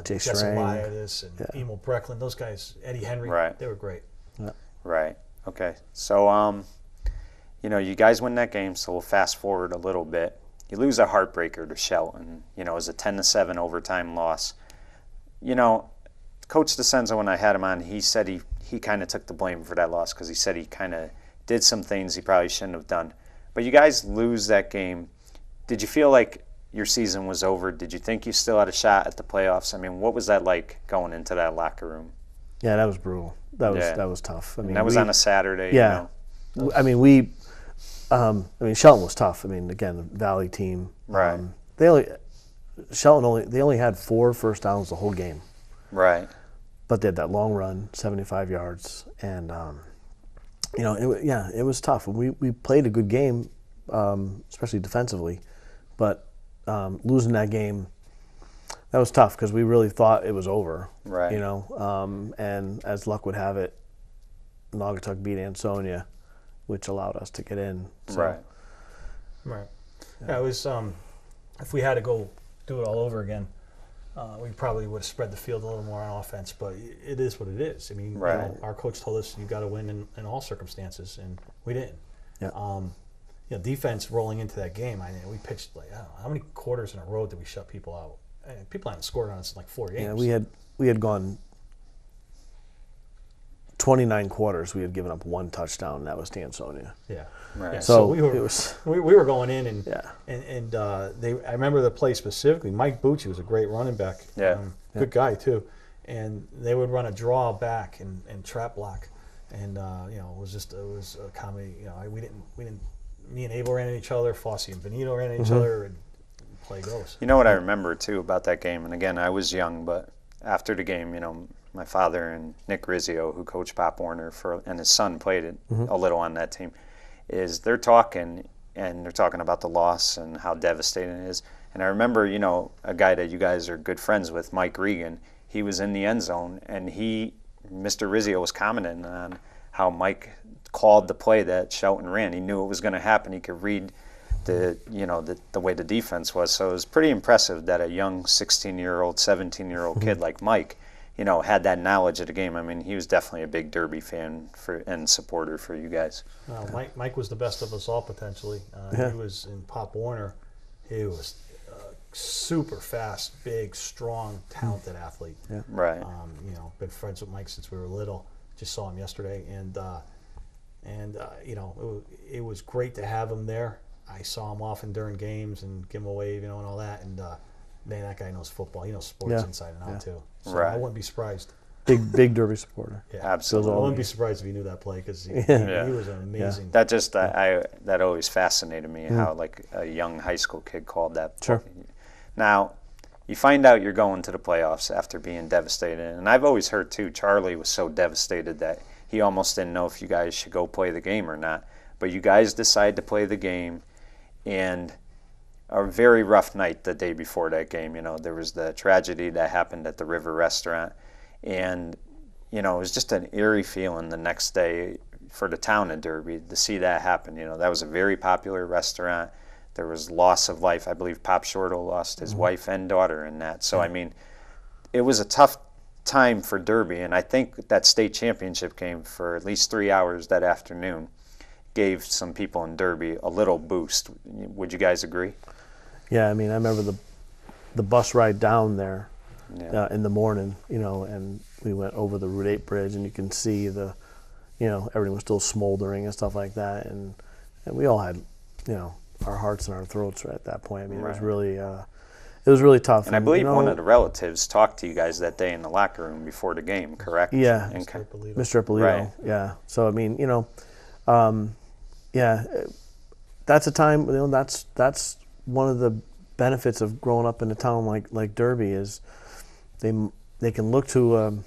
Jesse Strang. Elias and Emil Brecklin, those guys, Eddie Henry, they were great. Yeah. Right. Okay. So, you guys win that game. So we'll fast forward a little bit. You lose a heartbreaker to Shelton. It was a 10-7 overtime loss. Coach DeCenzo, when I had him on, he said he kind of took the blame for that loss, because he said he kind of did some things he probably shouldn't have done. But you guys lose that game. Did you feel like your season was over? Did you think you still had a shot at the playoffs? I mean, what was that like going into that locker room? Yeah, that was brutal. That was tough. I mean, that was on a Saturday. Yeah. I mean, Shelton was tough. I mean, again, the Valley team. Right. They only had 4 first downs the whole game. Right. But they had that long run, 75 yards, and it was tough. We played a good game, especially defensively, but losing that game, that was tough, because we really thought it was over. Right. And as luck would have it, Naugatuck beat Ansonia, which allowed us to get in. So. Right. Yeah, it was. If we had to go do it all over again, we probably would have spread the field a little more on offense. But it is what it is. I mean, our coach told us you got to win in all circumstances, and we didn't. Yeah. Defense rolling into that game. We pitched I don't know, how many quarters in a row did we shut people out? People haven't scored on us in like 4 games. Yeah, we had gone 29 quarters. We had given up 1 touchdown, and that was to Ansonia. Yeah. Right. Yeah, so we were going in, and I remember the play specifically. Mike Bucci was a great running back. Yeah. Good guy too, and they would run a draw back and trap block, and it was a comedy. We didn't. Me and Abel ran at each other. Fossey and Benito ran at each other, and play goes. You know what I remember too about that game, and again, I was young, but after the game, my father and Nick Rizzio, who coached Pop Warner and his son played it a little on that team, is they're talking about the loss and how devastating it is. And I remember, a guy that you guys are good friends with, Mike Regan, he was in the end zone, and Mr. Rizzio was commenting on how Mike called the play that Shelton ran. He knew it was going to happen. He could read the way the defense was. So it was pretty impressive that a young 16-year-old, 17-year-old kid like Mike, had that knowledge of the game. I mean, he was definitely a big Derby fan and supporter for you guys. Mike was the best of us all, potentially. He was in Pop Warner. He was super fast, big, strong, talented athlete. Yeah. Right. Been friends with Mike since we were little. Just saw him yesterday, and it was great to have him there. I saw him often during games and give him a wave, and all that. And man, that guy knows football. He knows sports inside and out too. So I wouldn't be surprised. Big Derby supporter. Yeah, absolutely. I wouldn't be surprised if he knew that play, because he was an amazing. That just that always fascinated me, how like a young high school kid called that play. Sure. Now, you find out you're going to the playoffs after being devastated, and I've always heard too, Charlie was so devastated that he almost didn't know if you guys should go play the game or not. But you guys decide to play the game, and a very rough night the day before that game. There was the tragedy that happened at the River Restaurant, and it was just an eerie feeling the next day for the town of Derby to see that happen. That was a very popular restaurant. There was loss of life. I believe Pop Shortle lost his wife and daughter in that. So, I mean, it was a tough time for Derby, and I think that state championship game for at least 3 hours that afternoon gave some people in Derby a little boost. Would you guys agree? Yeah, I mean, I remember the bus ride down there in the morning, and we went over the Route 8 bridge, and you can see everything was still smoldering and stuff like that, and we all had, our hearts in our throats at that point. I mean, it was really, it was really tough. And I believe one of the relatives talked to you guys that day in the locker room before the game, correct? Yeah, Mr. Ippolito. Right. Yeah. So I mean, that's a time. That's one of the benefits of growing up in a town like Derby is they can look to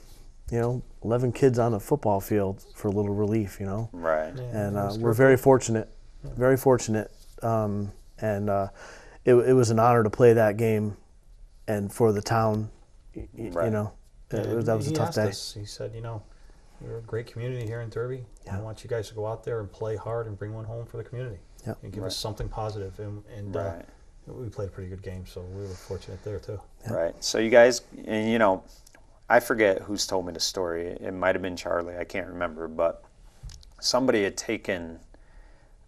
11 kids on a football field for a little relief, Right. Yeah, and we're very fortunate, very fortunate. It was an honor to play that game, and for the town, Right. that was a tough day. He said, we're a great community here in Derby. I want you guys to go out there and play hard and bring one home for the community. Yep. And give us something positive. And right. We played a pretty good game, so we were fortunate there too. Yep. Right. So you guys, and I forget who's told me the story. It might have been Charlie. I can't remember, but somebody had taken,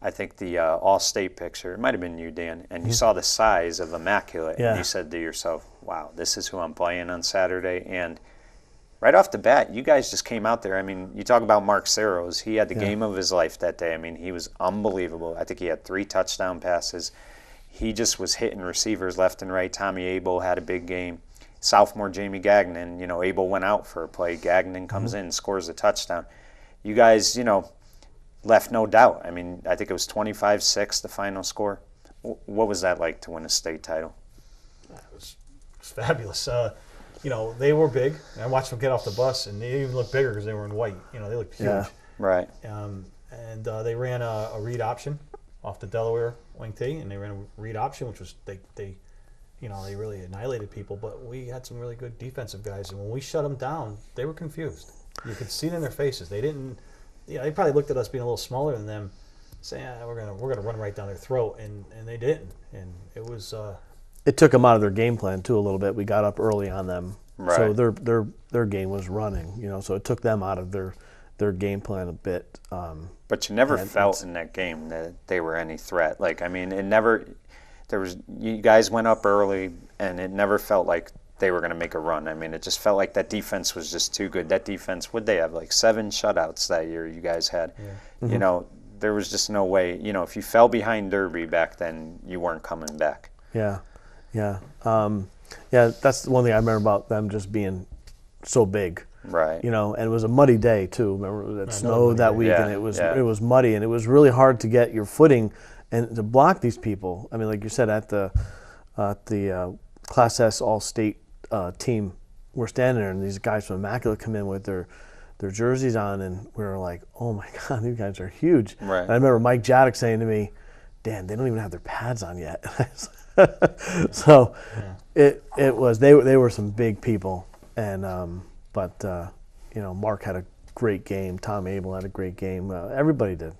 I think, the all-state picture. It might have been you, Dan, and you saw the size of Immaculate, and you said to yourself, wow, this is who I'm playing on Saturday. And right off the bat, you guys just came out there. I mean, you talk about Mark Saros. He had the game of his life that day. I mean, he was unbelievable. I think he had 3 touchdown passes. He just was hitting receivers left and right. Tommy Abel had a big game. Sophomore Jamie Gagnon, Abel went out for a play. Gagnon comes in, scores a touchdown. You guys, left no doubt. I mean, I think it was 25-6, the final score. What was that like to win a state title? It was fabulous. They were big. And I watched them get off the bus, and they even looked bigger because they were in white. They looked huge. Yeah. Right. And they ran a read option off the Delaware wing tee, and they ran a read option, which was they really annihilated people. But we had some really good defensive guys, and when we shut them down, they were confused. You could see it in their faces. They didn't. They probably looked at us being a little smaller than them, saying, we're gonna run right down their throat, and they didn't. And it was. It took them out of their game plan too a little bit. We got up early on them, right. So their game was running. So it took them out of their game plan a bit. But you never felt in that game that they were any threat. Like, I mean, it never. You guys went up early, and it never felt like they were going to make a run. I mean, it just felt like that defense was just too good. That defense, would they have like 7 shutouts that year you guys had? Yeah. Mm-hmm. There was just no way. If you fell behind Derby back then, you weren't coming back. Yeah. That's the one thing I remember about them just being so big. Right. And it was a muddy day too. Remember it snowed that week, and it was muddy, and it was really hard to get your footing and to block these people. I mean, like you said, at the Class S All-State team, we're standing there, and these guys from Immaculate come in with their jerseys on, and we were like, oh my God, these guys are huge. Right. And I remember Mike Jaddock saying to me, Dan, they don't even have their pads on yet. So it was they were some big people, and but Mark had a great game. Tom Abel had a great game. Everybody did.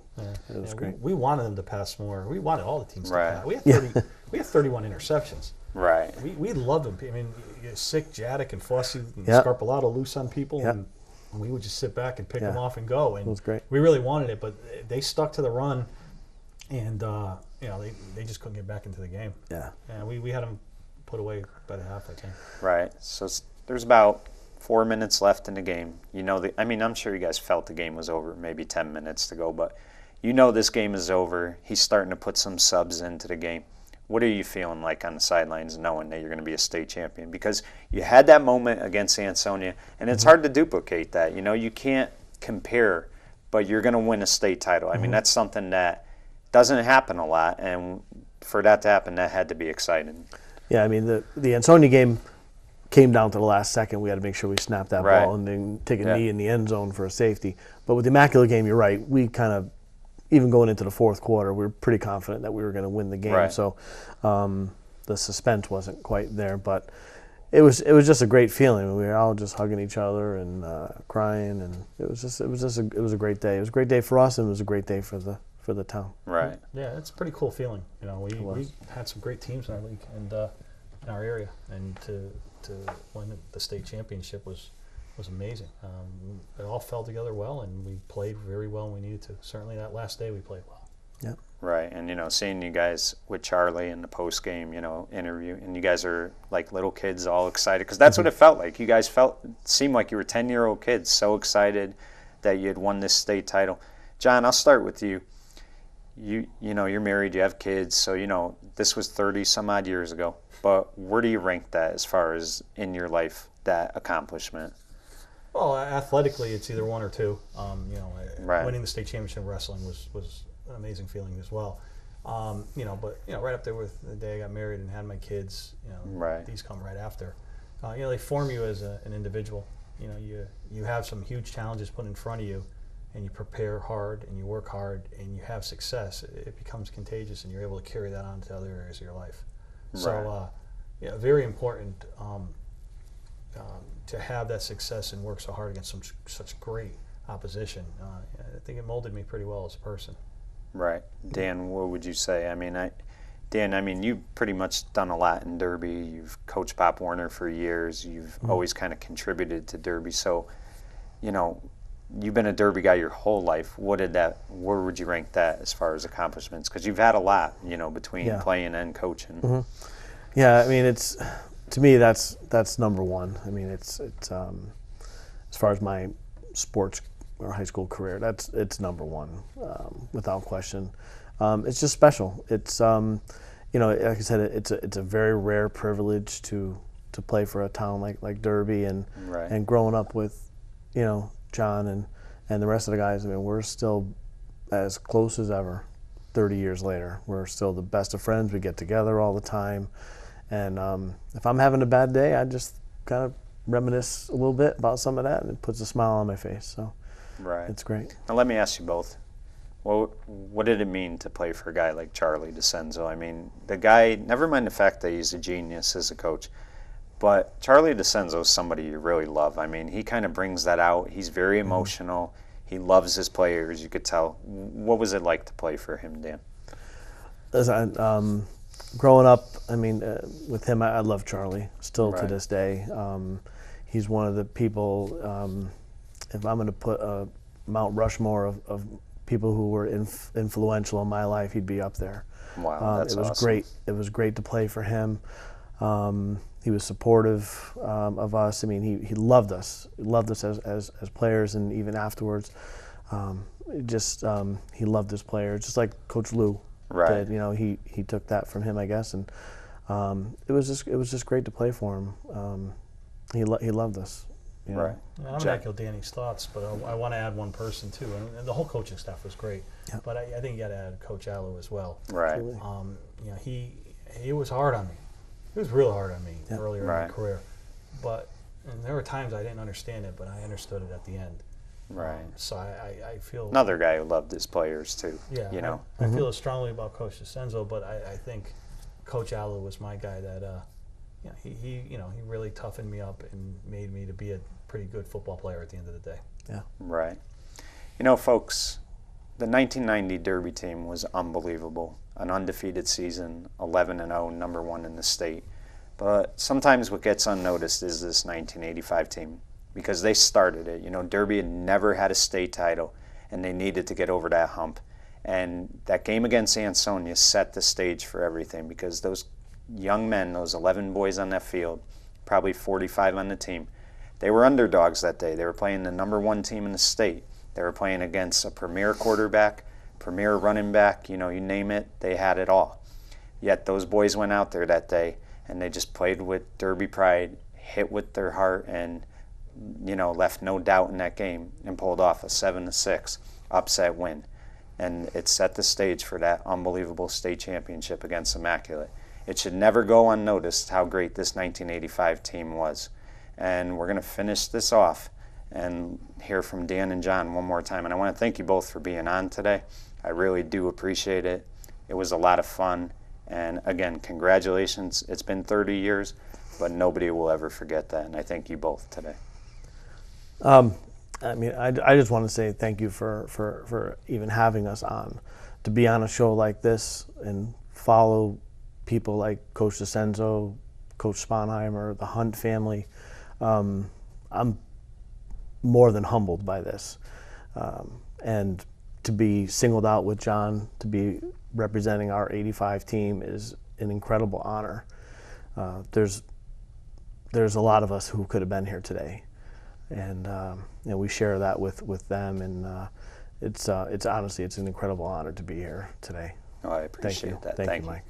It was great. We wanted them to pass more. We wanted all the teams to right. pass. We had 31 interceptions. Right. We loved them. I mean, Sick, Jaddock, and Fossey, and Scarpolato loose on people, and we would just sit back and pick them off and go. And it was great. We really wanted it, but they stuck to the run, and they just couldn't get back into the game. Yeah. And we had them put away about a half, I think. Right. So there's about 4 minutes left in the game. I'm sure you guys felt the game was over, maybe 10 minutes to go, but this game is over. He's starting to put some subs into the game. What are you feeling like on the sidelines knowing that you're going to be a state champion? Because you had that moment against Ansonia, and it's hard to duplicate that. You can't compare, but you're going to win a state title. I mean, that's something that doesn't happen a lot, and for that to happen, that had to be exciting. Yeah, I mean, the Ansonia game came down to the last second. We had to make sure we snapped that ball and then take a knee in the end zone for a safety. But with the Immaculate game, you're right. We kind of, even going into the fourth quarter, we were pretty confident that we were going to win the game. Right. So the suspense wasn't quite there, but it was just a great feeling. We were all just hugging each other and crying, and it was a great day. It was a great day for us, and it was a great day for the town. Right. Yeah, it's a pretty cool feeling. We had some great teams in our league and in our area, and to win the state championship was amazing. It all fell together well, and we played very well when we needed to. Certainly that last day we played well. Yeah. Right, and seeing you guys with Charlie in the post game, interview, and you guys are like little kids, all excited, because that's what it felt like. You guys seemed like you were 10-year-old kids, so excited that you had won this state title. John, I'll start with you. you're married, you have kids, so this was 30 some odd years ago. But where do you rank that as far as in your life, that accomplishment? Well, athletically, it's either one or two. Right. Winning the state championship in wrestling was an amazing feeling as well. But right up there with the day I got married and had my kids. Right. These come right after. They form you as an individual. You have some huge challenges put in front of you, and you prepare hard and you work hard and you have success. It becomes contagious, and you're able to carry that on to other areas of your life. Right. So, very important to have that success and work so hard against such great opposition. I think it molded me pretty well as a person. Right. Dan, what would you say? Dan, you've pretty much done a lot in Derby. You've coached Pop Warner for years. You've always kind of contributed to Derby. So, you've been a Derby guy your whole life. Where would you rank that as far as accomplishments? Because you've had a lot, between playing and coaching. Mm-hmm. Yeah, it's, to me, that's number one. It's as far as my sports or high school career, it's number one, without question. It's just special. It's like I said, it's a very rare privilege to play for a town like Derby, and right. and growing up with John and the rest of the guys. We're still as close as ever 30 years later. We're still the best of friends. We get together all the time, and if I'm having a bad day, I just kind of reminisce a little bit about some of that, and it puts a smile on my face. So right. It's great. Now let me ask you both. What did it mean to play for a guy like Charlie DeCenzo? The guy, never mind the fact that he's a genius as a coach, but Charlie DeCenzo is somebody you really love. He kind of brings that out. He's very emotional. He loves his players, you could tell. What was it like to play for him, Dan? Growing up, with him, I love Charlie still right. to this day. He's one of the people, if I'm going to put a Mount Rushmore of people who were influential in my life, he'd be up there. Wow, that's it was awesome. Great. It was great to play for him. He was supportive of us. He loved us. He loved us as players, and even afterwards, he loved his players, just like Coach Lou right. did. He took that from him, I guess, and it was just great to play for him. He loved us. Right. I'm going to echo Danny's thoughts, but I want to add one person too, and the whole coaching staff was great. Yep. But I think you got to add Coach Allo as well. Right. He was hard on me. He was real hard on me earlier right. in my career, and there were times I didn't understand it, but I understood it at the end. Right. So I feel another guy who loved his players too. Yeah. I feel as strongly about Coach DeCenzo, but I think Coach Allo was my guy that he really toughened me up and made me to be a pretty good football player at the end of the day. Yeah. Right. Folks, the 1990 Derby team was unbelievable. An undefeated season, 11-0, number one in the state. But sometimes what gets unnoticed is this 1985 team, because they started it. Derby had never had a state title, and they needed to get over that hump. And that game against Ansonia set the stage for everything, because those young men, those 11 boys on that field, probably 45 on the team, they were underdogs that day. They were playing the number one team in the state. They were playing against a premier quarterback, premier running back, you name it, they had it all. Yet those boys went out there that day, and they just played with Derby pride, hit with their heart, and left no doubt in that game, and pulled off a 7-6 upset win. And it set the stage for that unbelievable state championship against Immaculate. It should never go unnoticed how great this 1985 team was. And we're going to finish this off and hear from Dan and John one more time. And I want to thank you both for being on today. I really do appreciate it. It was a lot of fun. And again, congratulations. It's been 30 years, but nobody will ever forget that. And I thank you both today. I just want to say thank you for even having us on. To be on a show like this and follow people like Coach DeCenzo, Coach Sponheimer, the Hunt family, I'm more than humbled by this. And to be singled out with John, to be representing our 85 team is an incredible honor. There's a lot of us who could have been here today. And we share that with them, it's honestly, it's an incredible honor to be here today. Oh, I appreciate that. Thank you, Mike.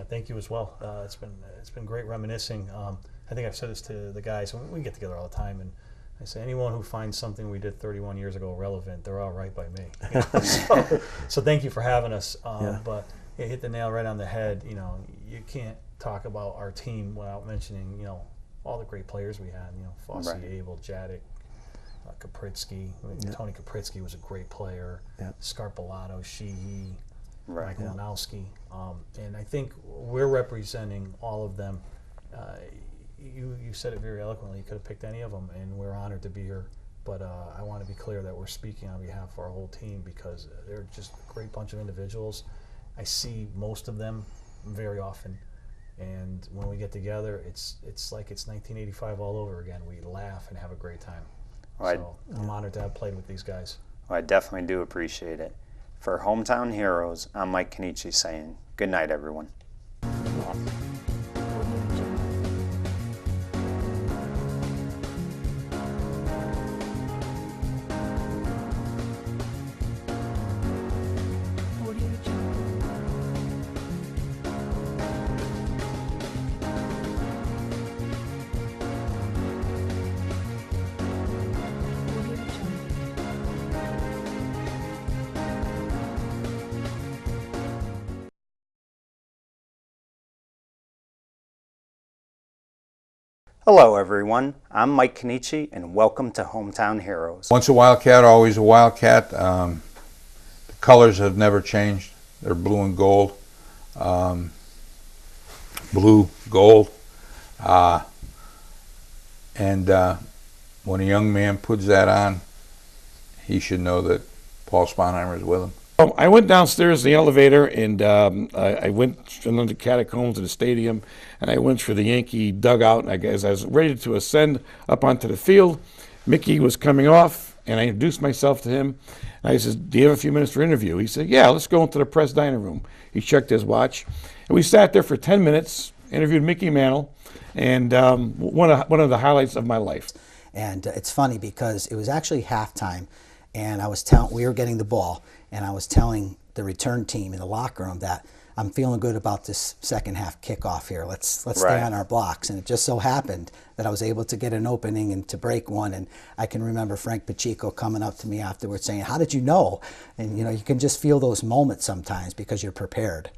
Thank you as well. It's been great reminiscing. I think I've said this to the guys. We get together all the time, and I say anyone who finds something we did 31 years ago relevant, they're all right by me. You know? So thank you for having us. But you hit the nail right on the head. You know, you can't talk about our team without mentioning, you know, all the great players we had. You know, Fossey, Abel, Jadek, Kapritsky. Tony Kapritsky was a great player. Scarpolato, Shea, Michael Lanowski. And I think we're representing all of them. You said it very eloquently. You could have picked any of them, and we're honored to be here. But I want to be clear that we're speaking on behalf of our whole team because they're just a great bunch of individuals. I see most of them very often, and when we get together, it's like it's 1985 all over again. We laugh and have a great time. So I'm honored to have played with these guys. Well, I definitely do appreciate it. For Hometown Heroes, I'm Mike Kenichi saying good night, everyone. Hello everyone, I'm Mike Kenichi and welcome to Hometown Heroes. Once a Wildcat, always a Wildcat. The colors have never changed. They're blue and gold. Blue, gold. And when a young man puts that on, he should know that Paul Sponheimer is with him. I went downstairs in the elevator, and I went under the catacombs of the stadium, and I went for the Yankee dugout. And as I was ready to ascend up onto the field, Mickey was coming off, and I introduced myself to him. And I said, "Do you have a few minutes for interview?" He said, "Yeah, let's go into the press dining room." He checked his watch, and we sat there for 10 minutes, interviewed Mickey Mantle, and one of the highlights of my life. And it's funny because it was actually halftime, and we were getting the ball, and I was telling the return team in the locker room that I'm feeling good about this second half kickoff here. Let's stay on our blocks. And it just so happened that I was able to get an opening and to break one. And I can remember Frank Pacheco coming up to me afterwards saying, "How did you know?" And you know, you can just feel those moments sometimes because you're prepared.